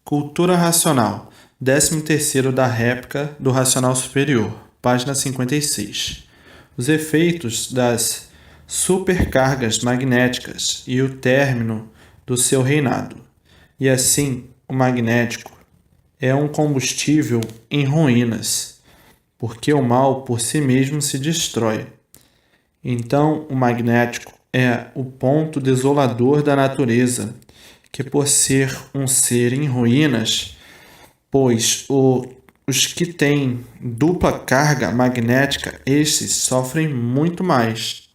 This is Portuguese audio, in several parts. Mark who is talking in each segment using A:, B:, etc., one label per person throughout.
A: Cultura Racional, 13º da réplica do Racional Superior, página 56. Os efeitos das supercargas magnéticas e o término do seu reinado. E assim, o magnético é um combustível em ruínas, porque o mal por si mesmo se destrói. Então, o magnético é o ponto desolador da natureza, que por ser um ser em ruínas, pois os que têm dupla carga magnética, esses sofrem muito mais.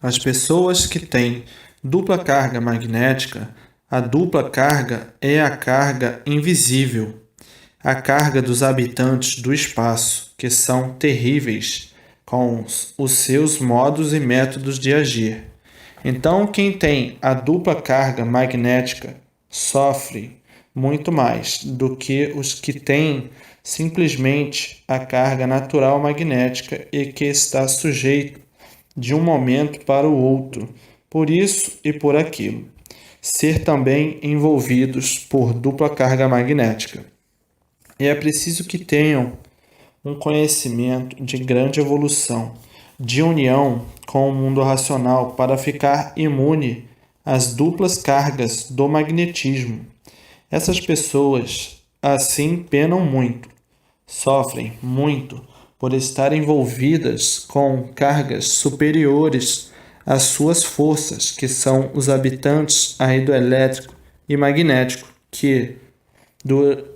A: As pessoas que têm dupla carga magnética, a dupla carga é a carga invisível, a carga dos habitantes do espaço, que são terríveis com os seus modos e métodos de agir. Então, quem tem a dupla carga magnética sofre muito mais do que os que têm simplesmente a carga natural magnética e que está sujeito de um momento para o outro, por isso e por aquilo, ser também envolvidos por dupla carga magnética. E é preciso que tenham um conhecimento de grande evolução, de união com o mundo racional para ficar imune às duplas cargas do magnetismo. Essas pessoas, assim, penam muito, sofrem muito por estar envolvidas com cargas superiores às suas forças, que são os habitantes aí do elétrico e magnético, que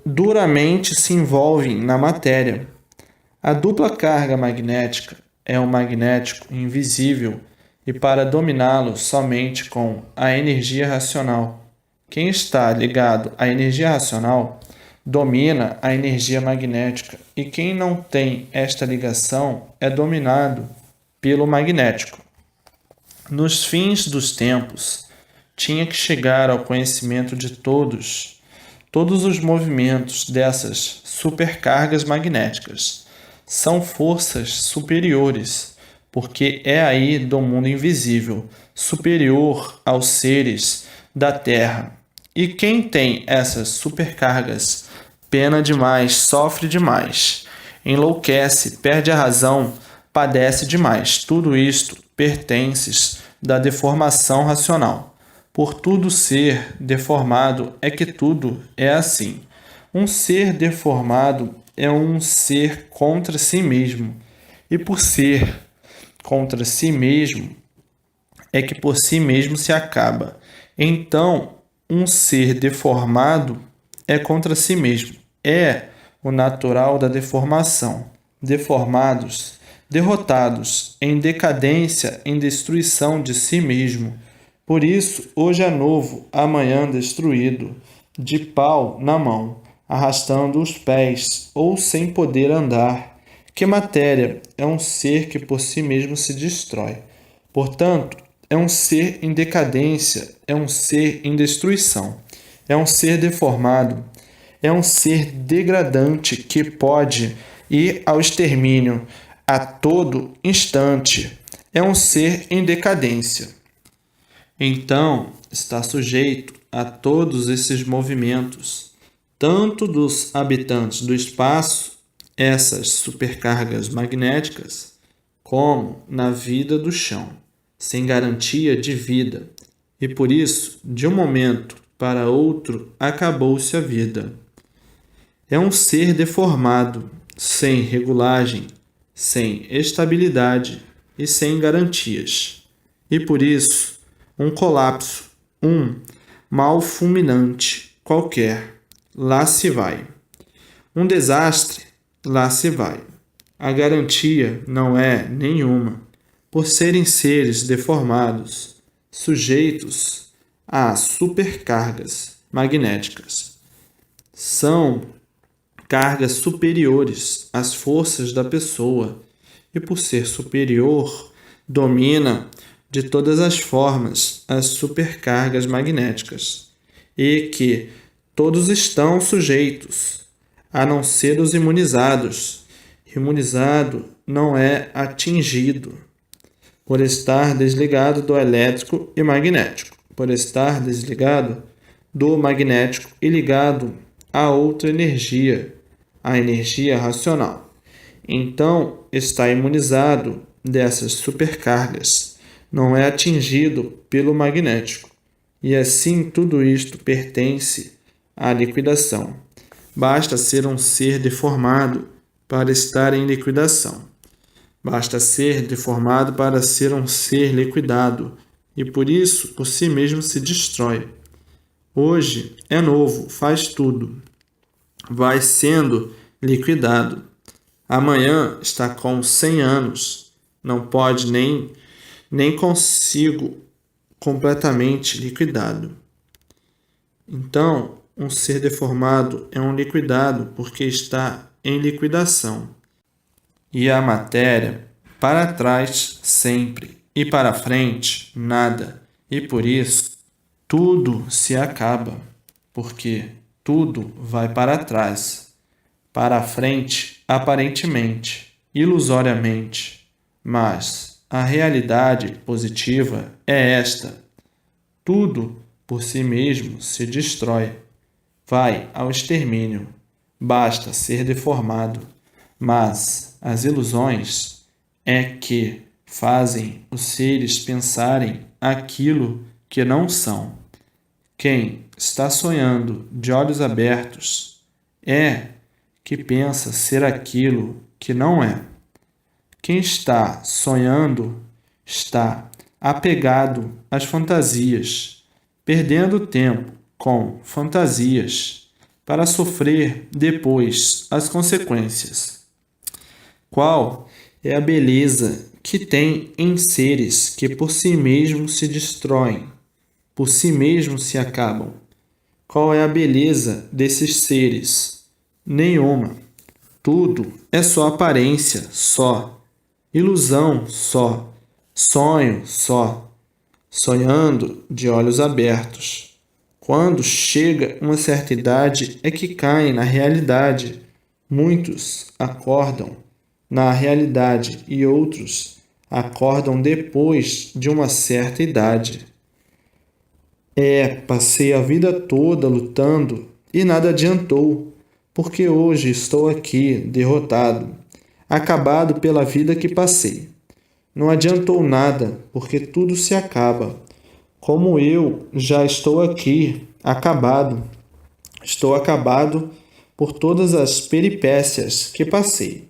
A: duramente se envolvem na matéria. A dupla carga magnética é um magnético invisível e para dominá-lo somente com a energia racional. Quem está ligado à energia racional domina a energia magnética e quem não tem esta ligação é dominado pelo magnético. Nos fins dos tempos, tinha que chegar ao conhecimento de todos os movimentos dessas supercargas magnéticas. São forças superiores, porque é aí do mundo invisível, superior aos seres da Terra. E quem tem essas supercargas pena demais, sofre demais, enlouquece, perde a razão, padece demais. Tudo isto pertence da deformação racional. Por tudo ser deformado é que tudo é assim. Um ser deformado é um ser contra si mesmo. E por ser contra si mesmo, é que por si mesmo se acaba. Então, um ser deformado é contra si mesmo. É o natural da deformação. Deformados, derrotados, em decadência, em destruição de si mesmo. Por isso, hoje é novo, amanhã destruído, de pau na mão, arrastando os pés ou sem poder andar. Que matéria é um ser que por si mesmo se destrói. Portanto, é um ser em decadência, é um ser em destruição, é um ser deformado, é um ser degradante que pode ir ao extermínio a todo instante, é um ser em decadência. Então, está sujeito a todos esses movimentos, tanto dos habitantes do espaço, essas supercargas magnéticas, como na vida do chão, sem garantia de vida, e por isso, de um momento para outro, acabou-se a vida. É um ser deformado, sem regulagem, sem estabilidade e sem garantias. E por isso, um colapso, um mal fulminante qualquer, lá se vai. Um desastre, lá se vai. A garantia não é nenhuma, por serem seres deformados, sujeitos a supercargas magnéticas. São cargas superiores às forças da pessoa e, por ser superior, domina de todas as formas as supercargas magnéticas e que todos estão sujeitos, a não ser os imunizados. Imunizado não é atingido por estar desligado do elétrico e magnético, por estar desligado do magnético e ligado a outra energia, a energia racional. Então, está imunizado dessas supercargas, não é atingido pelo magnético. E assim tudo isto pertence à liquidação. Basta ser um ser deformado para estar em liquidação. Basta ser deformado para ser um ser liquidado, e por isso, por si mesmo, se destrói. Hoje é novo, faz tudo. Vai sendo liquidado. Amanhã está com 100 anos. Não pode nem consigo completamente liquidado. Então, um ser deformado é um liquidado porque está em liquidação. E a matéria, para trás sempre, e para frente, nada. E por isso, tudo se acaba, porque tudo vai para trás, para a frente, aparentemente, ilusoriamente. Mas a realidade positiva é esta: tudo por si mesmo se destrói, vai ao extermínio, basta ser deformado. Mas as ilusões é que fazem os seres pensarem aquilo que não são. Quem está sonhando de olhos abertos é que pensa ser aquilo que não é. Quem está sonhando está apegado às fantasias, perdendo tempo com fantasias para sofrer depois as consequências. Qual é a beleza que tem em seres que por si mesmos se destroem, por si mesmos se acabam? Qual é a beleza desses seres? Nenhuma. Tudo é só aparência, só. Ilusão, só. Sonho, só. Sonhando de olhos abertos. Quando chega uma certa idade é que caem na realidade. Muitos acordam na realidade e outros acordam depois de uma certa idade. Passei a vida toda lutando e nada adiantou, porque hoje estou aqui derrotado, acabado pela vida que passei. Não adiantou nada, porque tudo se acaba. Como eu já estou aqui, acabado. Estou acabado por todas as peripécias que passei.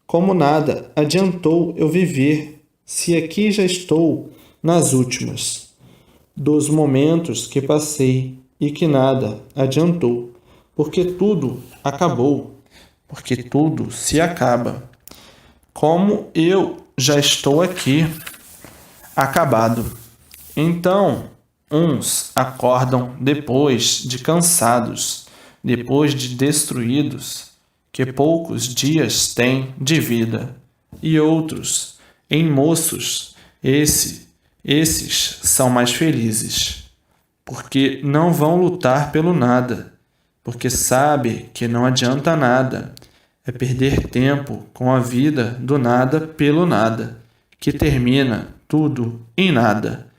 A: Como nada adiantou eu viver, se aqui já estou nas últimas dos momentos que passei e que nada adiantou, porque tudo acabou, porque tudo se acaba. Como eu já estou aqui, acabado. Então, uns acordam depois de cansados, depois de destruídos, que poucos dias têm de vida, e outros, em moços, esses são mais felizes, porque não vão lutar pelo nada, porque sabe que não adianta nada, é perder tempo com a vida do nada pelo nada, que termina tudo em nada.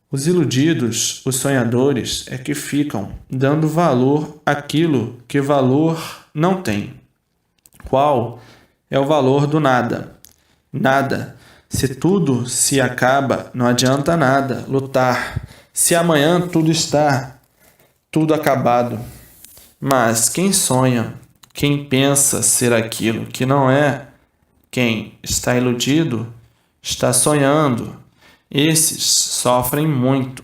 A: Os iludidos, os sonhadores, é que ficam dando valor àquilo que valor não tem. Qual é o valor do nada? Nada. Se tudo se acaba, não adianta nada lutar. Se amanhã tudo acabado. Mas quem sonha, quem pensa ser aquilo que não é, quem está iludido, está sonhando, esses sofrem muito.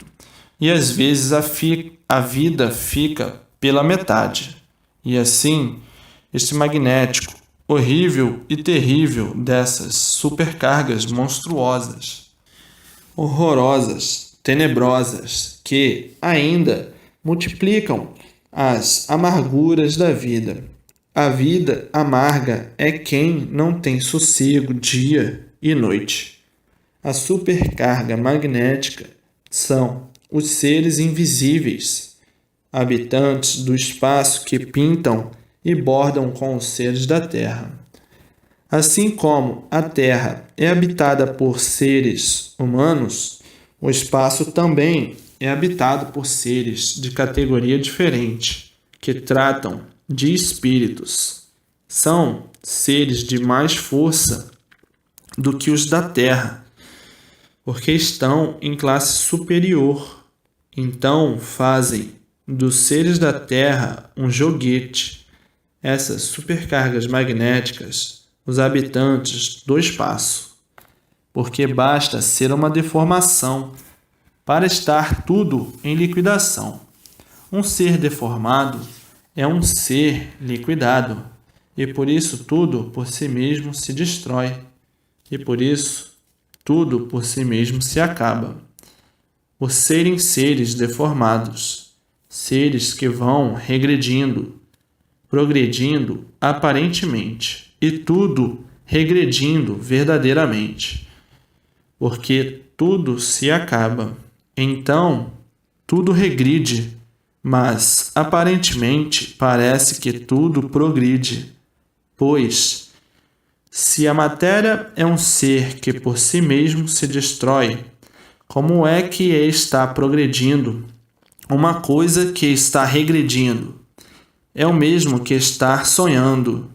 A: E às vezes a vida fica pela metade. E assim, este magnético, horrível e terrível dessas supercargas monstruosas, horrorosas, tenebrosas, que ainda multiplicam as amarguras da vida. A vida amarga é quem não tem sossego dia e noite. A supercarga magnética são os seres invisíveis, habitantes do espaço que pintam e bordam com os seres da Terra. Assim como a Terra é habitada por seres humanos, o espaço também é habitado por seres de categoria diferente, que tratam de espíritos. São seres de mais força do que os da Terra, porque estão em classe superior. Então fazem dos seres da Terra um joguete. Essas supercargas magnéticas, os habitantes do espaço, porque basta ser uma deformação para estar tudo em liquidação. Um ser deformado é um ser liquidado, e por isso tudo por si mesmo se destrói, e por isso tudo por si mesmo se acaba. Por serem seres deformados, seres que vão regredindo, progredindo aparentemente, e tudo regredindo verdadeiramente, porque tudo se acaba. Então, tudo regride, mas aparentemente parece que tudo progride, pois se a matéria é um ser que por si mesmo se destrói, como é que está progredindo uma coisa que está regredindo? É o mesmo que estar sonhando,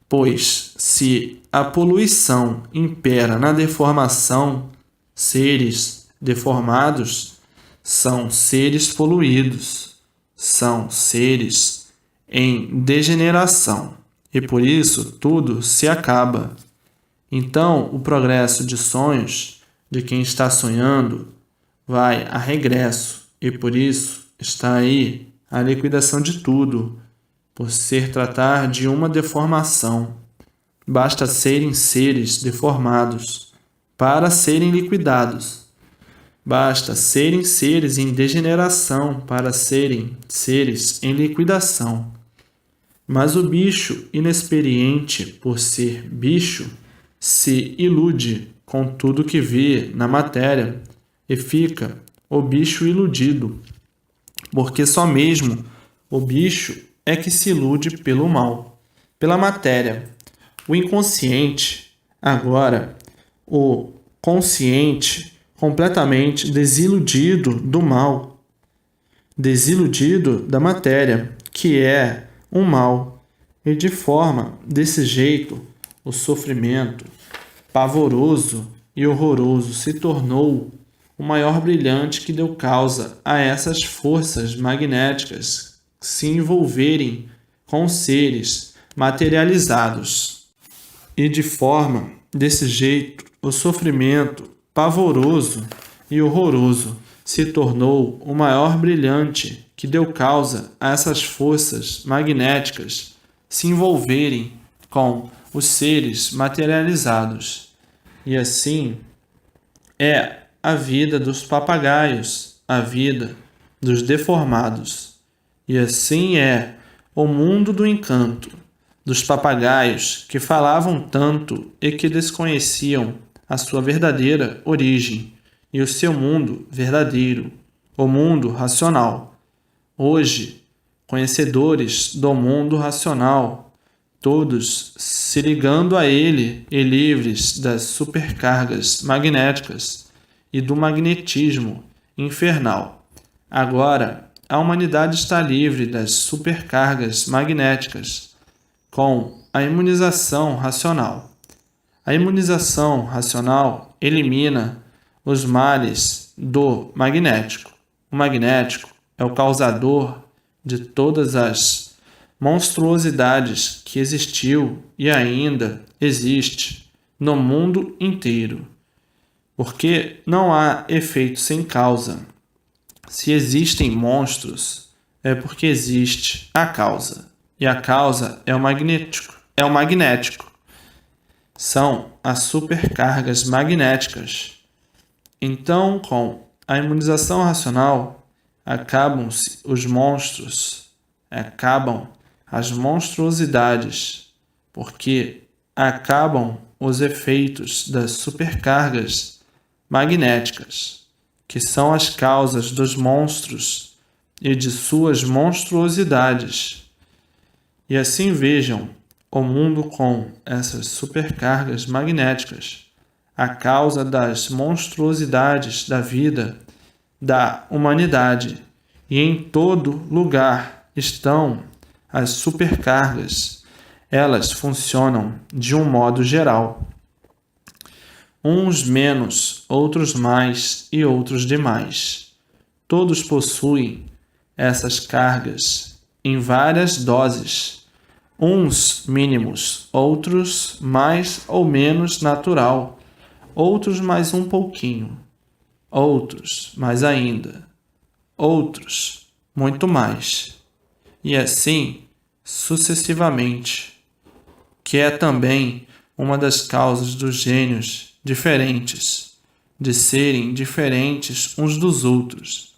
A: pois se a poluição impera na deformação, seres deformados são seres poluídos, são seres em degeneração, e por isso tudo se acaba. Então, o progresso de sonhos de quem está sonhando vai a regresso, e por isso está aí a liquidação de tudo, por ser tratar de uma deformação. Basta serem seres deformados para serem liquidados. Basta serem seres em degeneração para serem seres em liquidação. Mas o bicho inexperiente, por ser bicho, se ilude com tudo que vê na matéria e fica o bicho iludido, porque só mesmo o bicho é que se ilude pelo mal, pela matéria. O inconsciente, agora, o consciente, completamente desiludido do mal, desiludido da matéria, que é um mal, e de forma desse jeito, o sofrimento pavoroso e horroroso se tornou o maior brilhante que deu causa a essas forças magnéticas se envolverem com seres materializados. E de forma desse jeito, o sofrimento pavoroso e horroroso se tornou o maior brilhante que deu causa a essas forças magnéticas se envolverem com os seres materializados. E assim é a vida dos papagaios, a vida dos deformados. E assim é o mundo do encanto, dos papagaios que falavam tanto e que desconheciam a sua verdadeira origem e o seu mundo verdadeiro, o mundo racional. Hoje, conhecedores do mundo racional, todos se ligando a ele e livres das supercargas magnéticas e do magnetismo infernal. Agora, a humanidade está livre das supercargas magnéticas com a imunização racional. A imunização racional elimina os males do magnético. O magnético é o causador de todas as monstruosidades que existiu e ainda existe no mundo inteiro. Porque não há efeito sem causa. Se existem monstros, é porque existe a causa. E a causa é o magnético. São as supercargas magnéticas. Então, com a imunização racional, acabam-se os monstros, acabam as monstruosidades, porque acabam os efeitos das supercargas magnéticas, que são as causas dos monstros e de suas monstruosidades. E assim vejam o mundo com essas supercargas magnéticas, a causa das monstruosidades da vida da humanidade, e em todo lugar estão as supercargas, elas funcionam de um modo geral. Uns menos, outros mais e outros demais. Todos possuem essas cargas em várias doses, uns mínimos, outros mais ou menos natural, outros mais um pouquinho, outros mais ainda, outros muito mais, e assim sucessivamente, que é também uma das causas dos gênios diferentes, de serem diferentes uns dos outros.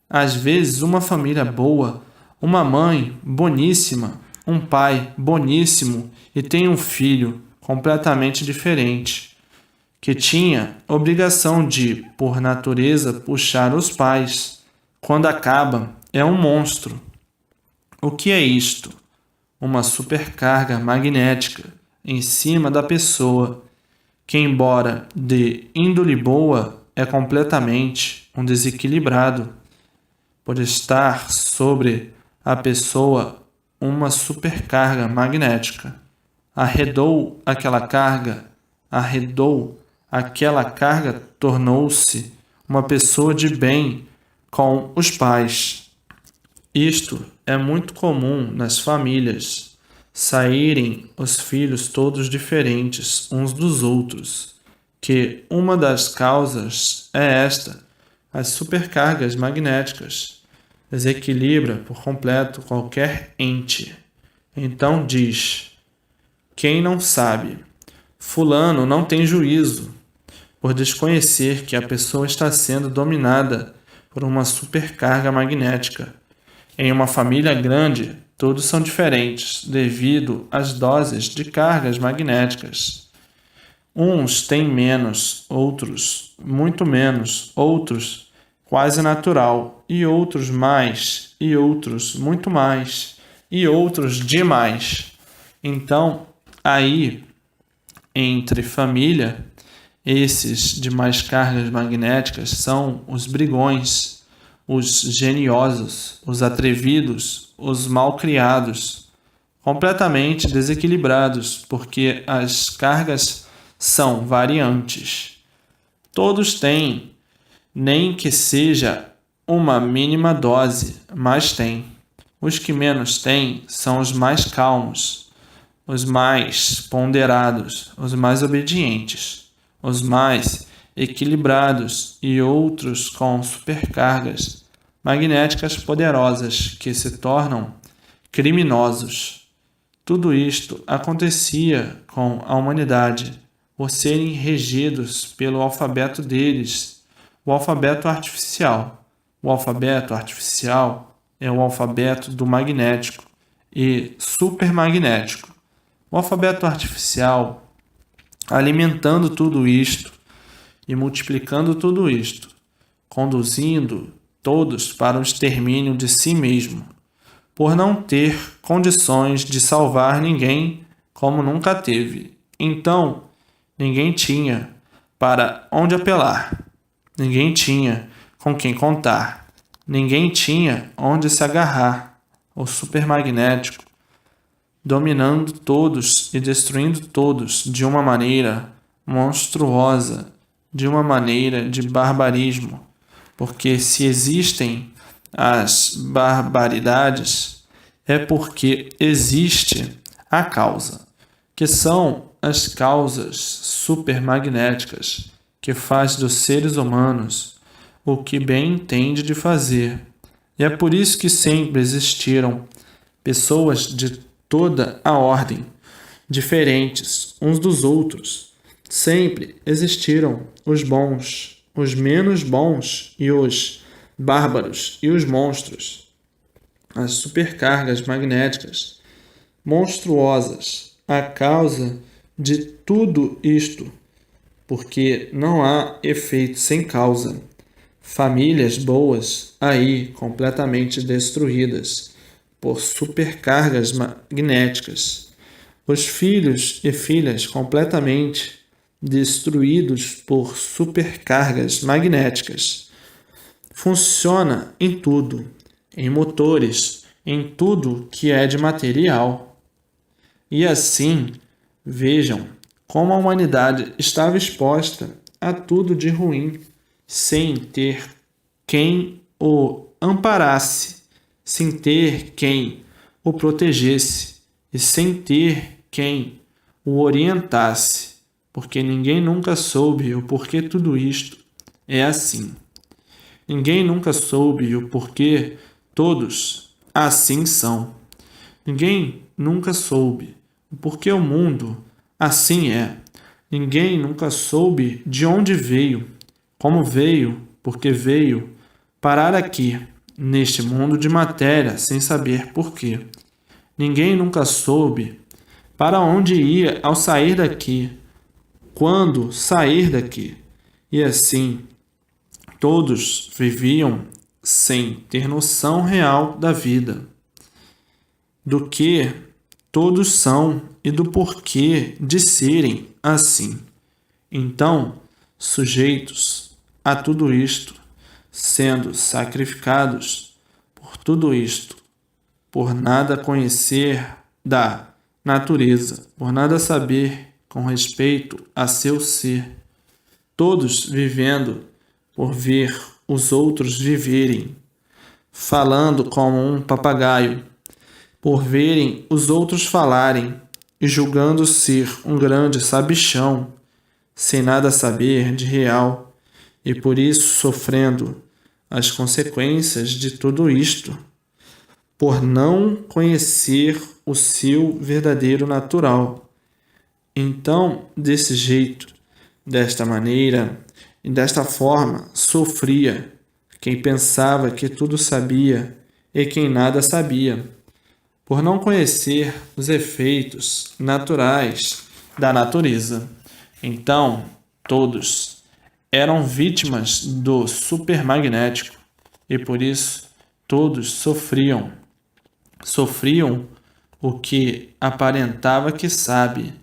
A: Às vezes, uma família boa, uma mãe boníssima, um pai boníssimo e tem um filho completamente diferente, que tinha obrigação de, por natureza, puxar os pais. Quando acaba, é um monstro. O que é isto? Uma supercarga magnética em cima da pessoa, que, embora de índole boa, é completamente um desequilibrado, por estar sobre a pessoa uma supercarga magnética. Arredou aquela carga, tornou-se uma pessoa de bem com os pais. Isto é muito comum nas famílias, saírem os filhos todos diferentes uns dos outros, que uma das causas é esta: as supercargas magnéticas desequilibra por completo qualquer ente. Então diz: quem não sabe, fulano não tem juízo, por desconhecer que a pessoa está sendo dominada por uma supercarga magnética. Em uma família grande, todos são diferentes devido às doses de cargas magnéticas. Uns têm menos, outros muito menos, outros quase natural, e outros mais, e outros muito mais, e outros demais. Então, aí, entre família, esses de mais cargas magnéticas são os brigões, os geniosos, os atrevidos, os malcriados, completamente desequilibrados, porque as cargas são variantes. Todos têm, nem que seja uma mínima dose, mas têm. Os que menos têm são os mais calmos, os mais ponderados, os mais obedientes, os mais equilibrados e outros com supercargas magnéticas poderosas que se tornam criminosos. Tudo isto acontecia com a humanidade por serem regidos pelo alfabeto deles, o alfabeto artificial. O alfabeto artificial é o alfabeto do magnético e supermagnético. O alfabeto artificial, alimentando tudo isto e multiplicando tudo isto, conduzindo todos para o extermínio de si mesmo, por não ter condições de salvar ninguém como nunca teve. Então, ninguém tinha para onde apelar, ninguém tinha com quem contar, ninguém tinha onde se agarrar. O supermagnético, dominando todos e destruindo todos de uma maneira monstruosa, de uma maneira de barbarismo, porque se existem as barbaridades, é porque existe a causa, que são as causas supermagnéticas, que faz dos seres humanos o que bem entende de fazer. E é por isso que sempre existiram pessoas de toda a ordem, diferentes uns dos outros. Sempre existiram os bons, os menos bons e os bárbaros e os monstros. As supercargas magnéticas monstruosas, a causa de tudo isto, porque não há efeito sem causa. Famílias boas aí completamente destruídas por supercargas magnéticas. Os filhos e filhas completamente destruídos por supercargas magnéticas. Funciona em tudo, em motores, em tudo que é de material. E assim, vejam como a humanidade estava exposta a tudo de ruim, sem ter quem o amparasse, sem ter quem o protegesse e sem ter quem o orientasse, porque ninguém nunca soube o porquê tudo isto é assim. Ninguém nunca soube o porquê todos assim são. Ninguém nunca soube o porquê o mundo assim é. Ninguém nunca soube de onde veio, como veio, porque veio parar aqui, neste mundo de matéria, sem saber porquê. Ninguém nunca soube para onde ia ao sair daqui, quando sair daqui. E assim, todos viviam sem ter noção real da vida, do que todos são e do porquê de serem assim. Então, sujeitos a tudo isto, sendo sacrificados por tudo isto, por nada conhecer da natureza, por nada saber com respeito a seu ser, todos vivendo por ver os outros viverem, falando como um papagaio, por verem os outros falarem e julgando ser um grande sabichão, sem nada saber de real, e por isso sofrendo as consequências de tudo isto, por não conhecer o seu verdadeiro natural. Então, desse jeito, desta maneira e desta forma, sofria quem pensava que tudo sabia e quem nada sabia, por não conhecer os efeitos naturais da natureza. Então, todos eram vítimas do supermagnético e por isso todos sofriam. Sofriam o que aparentava que sabe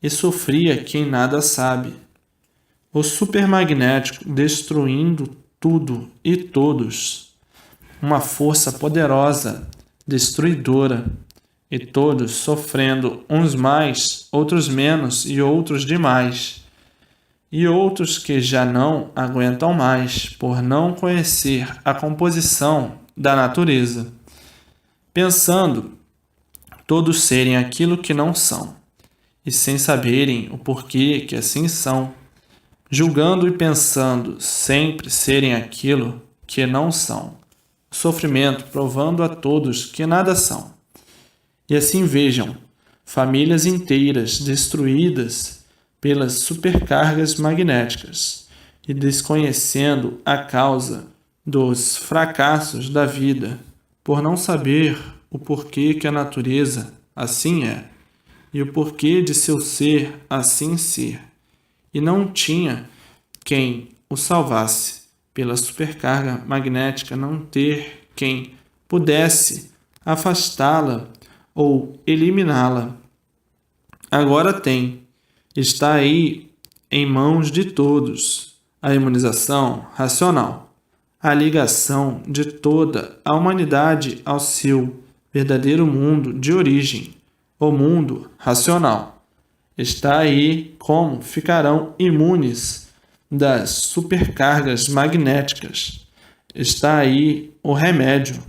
A: e sofria quem nada sabe. O supermagnético destruindo tudo e todos. Uma força poderosa, destruidora, e todos sofrendo, uns mais, outros menos e outros demais. E outros que já não aguentam mais por não conhecer a composição da natureza, pensando todos serem aquilo que não são, e sem saberem o porquê que assim são, julgando e pensando sempre serem aquilo que não são, o sofrimento provando a todos que nada são. E assim vejam, famílias inteiras destruídas pelas supercargas magnéticas e desconhecendo a causa dos fracassos da vida, por não saber o porquê que a natureza assim é, e o porquê de seu ser assim ser, e não tinha quem o salvasse, pela supercarga magnética não ter quem pudesse afastá-la ou eliminá-la. Agora tem, está aí em mãos de todos, a imunização racional, a ligação de toda a humanidade ao seu verdadeiro mundo de origem, o mundo racional. Está aí como ficarão imunes das supercargas magnéticas. Está aí o remédio.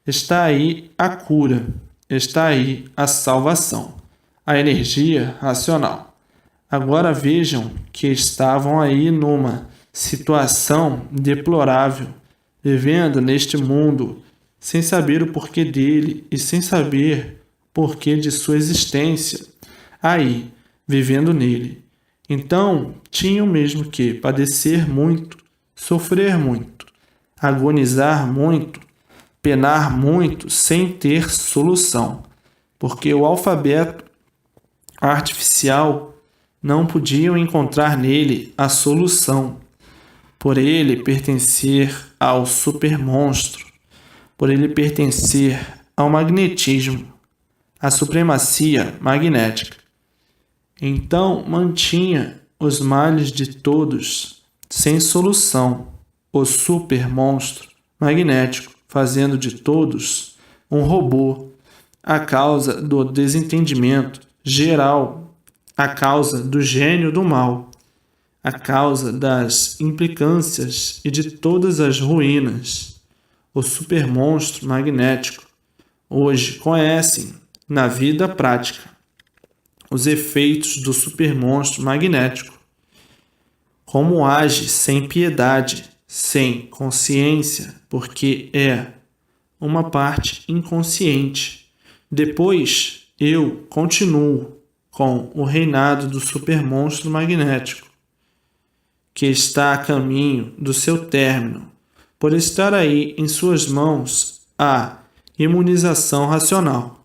A: Está aí a cura. Está aí a salvação, a energia racional. Agora vejam que estavam aí numa situação deplorável, vivendo neste mundo sem saber o porquê dele e sem saber o porquê de sua existência, aí, vivendo nele. Então, tinham mesmo que padecer muito, sofrer muito, agonizar muito, penar muito sem ter solução, porque o alfabeto artificial não podiam encontrar nele a solução, por ele pertencer ao supermonstro, por ele pertencer ao magnetismo, à supremacia magnética. Então mantinha os males de todos sem solução, o supermonstro magnético, fazendo de todos um robô, a causa do desentendimento geral, a causa do gênio do mal, a causa das implicâncias e de todas as ruínas. O supermonstro magnético hoje conhecem, na vida prática, os efeitos do supermonstro magnético, como age sem piedade, sem consciência, porque é uma parte inconsciente. Depois eu continuo com o reinado do supermonstro magnético, que está a caminho do seu término, por estar aí em suas mãos a imunização racional.